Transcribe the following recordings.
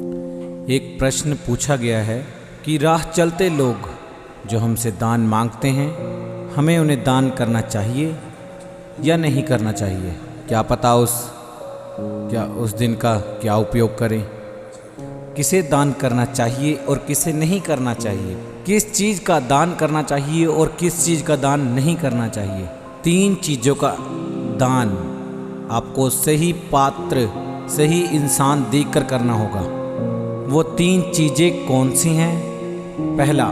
एक प्रश्न पूछा गया है कि राह चलते लोग जो हमसे दान मांगते हैं, हमें उन्हें दान करना चाहिए या नहीं करना चाहिए। क्या पता उस दिन का क्या उपयोग करें। किसे दान करना चाहिए और किसे नहीं करना चाहिए। किस चीज़ का दान करना चाहिए और किस चीज़ का दान नहीं करना चाहिए। 3 चीज़ों का दान आपको सही पात्र, सही इंसान देखकर करना होगा। वो 3 चीज़ें कौन सी हैं? पहला,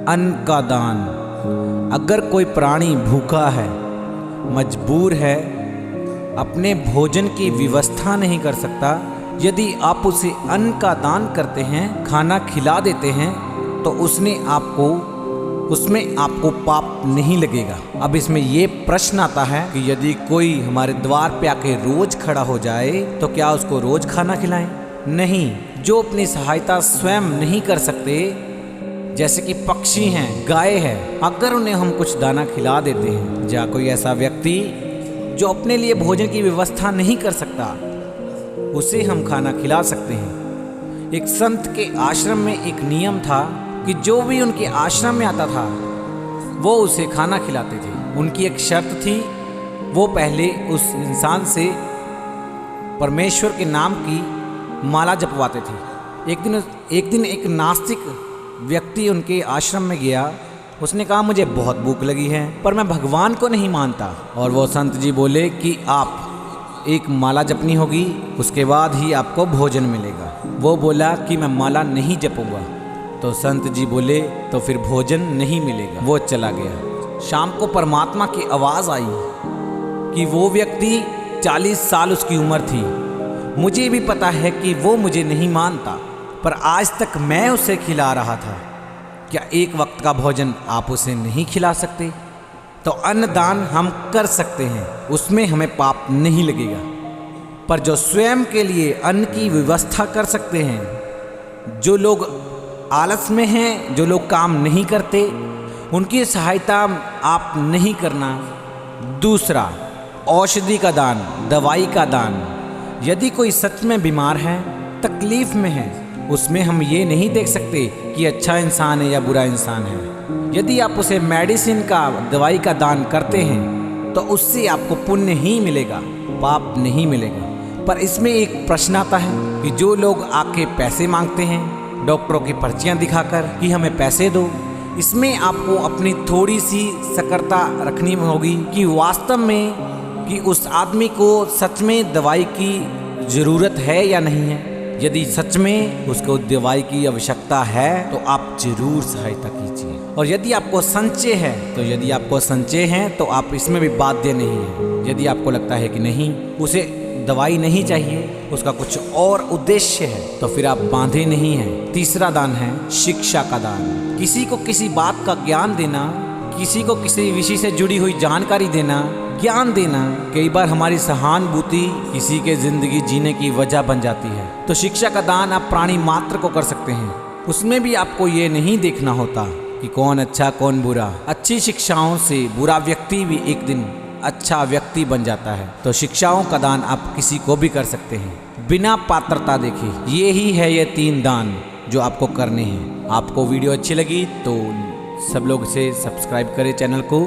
अन्न का दान। अगर कोई प्राणी भूखा है, मजबूर है, अपने भोजन की व्यवस्था नहीं कर सकता, यदि आप उसे अन्न का दान करते हैं, खाना खिला देते हैं, तो उसमें आपको पाप नहीं लगेगा। अब इसमें ये प्रश्न आता है कि यदि कोई हमारे द्वार पे आके रोज खड़ा हो जाए तो क्या उसको रोज खाना खिलाएं? नहीं। जो अपनी सहायता स्वयं नहीं कर सकते, जैसे कि पक्षी हैं, गाय है, अगर उन्हें हम कुछ दाना खिला देते हैं, या कोई ऐसा व्यक्ति जो अपने लिए भोजन की व्यवस्था नहीं कर सकता, उसे हम खाना खिला सकते हैं। एक संत के आश्रम में एक नियम था कि जो भी उनके आश्रम में आता था वो उसे खाना खिलाते थे। उनकी एक शर्त थी, वो पहले उस इंसान से परमेश्वर के नाम की माला जपवाते थे। एक दिन एक नास्तिक व्यक्ति उनके आश्रम में गया। उसने कहा, मुझे बहुत भूख लगी है पर मैं भगवान को नहीं मानता। और वो संत जी बोले कि आप एक माला जपनी होगी, उसके बाद ही आपको भोजन मिलेगा। वो बोला कि मैं माला नहीं जपूंगा। तो संत जी बोले तो फिर भोजन नहीं मिलेगा। वो चला गया। शाम को परमात्मा की आवाज़ आई कि वो व्यक्ति 40 साल उसकी उम्र थी, मुझे भी पता है कि वो मुझे नहीं मानता, पर आज तक मैं उसे खिला रहा था। क्या एक वक्त का भोजन आप उसे नहीं खिला सकते? तो अन्नदान हम कर सकते हैं, उसमें हमें पाप नहीं लगेगा। पर जो स्वयं के लिए अन्न की व्यवस्था कर सकते हैं, जो लोग आलस में हैं, जो लोग काम नहीं करते, उनकी सहायता आप नहीं करना। दूसरा, औषधि का दान, दवाई का दान। यदि कोई सच में बीमार है, तकलीफ में है, उसमें हम ये नहीं देख सकते कि अच्छा इंसान है या बुरा इंसान है। यदि आप उसे मेडिसिन का, दवाई का दान करते हैं तो उससे आपको पुण्य ही मिलेगा, पाप नहीं मिलेगा। पर इसमें एक प्रश्न आता है कि जो लोग आके पैसे मांगते हैं, डॉक्टरों की पर्चियां दिखाकर कि हमें पैसे दो, इसमें आपको अपनी थोड़ी सी सतर्कता रखनी होगी कि वास्तव में कि उस आदमी को सच में दवाई की ज़रूरत है या नहीं है। यदि सच में उसको दवाई की आवश्यकता है तो आप जरूर सहायता कीजिए। और यदि आपको संचय है तो आप इसमें भी बाध्य नहीं है। यदि आपको लगता है कि नहीं, उसे दवाई नहीं चाहिए, उसका कुछ और उद्देश्य है, तो फिर आप बांधे नहीं हैं। तीसरा दान है शिक्षा का दान। किसी को किसी बात का ज्ञान देना, किसी को किसी विषय से जुड़ी हुई जानकारी देना, ज्ञान देना। कई बार हमारी सहानुभूति किसी के जिंदगी जीने की वजह बन जाती है। तो शिक्षा का दान आप प्राणी मात्र को कर सकते हैं। उसमें भी आपको ये नहीं देखना होता कि कौन अच्छा कौन बुरा। अच्छी शिक्षाओं से बुरा व्यक्ति भी एक दिन अच्छा व्यक्ति बन जाता है। तो शिक्षाओं का दान आप किसी को भी कर सकते हैं बिना पात्रता देखे। ये ही है ये 3 दान जो आपको करने हैं। आपको वीडियो अच्छी लगी तो सब लोग इसे सब्सक्राइब करें चैनल को।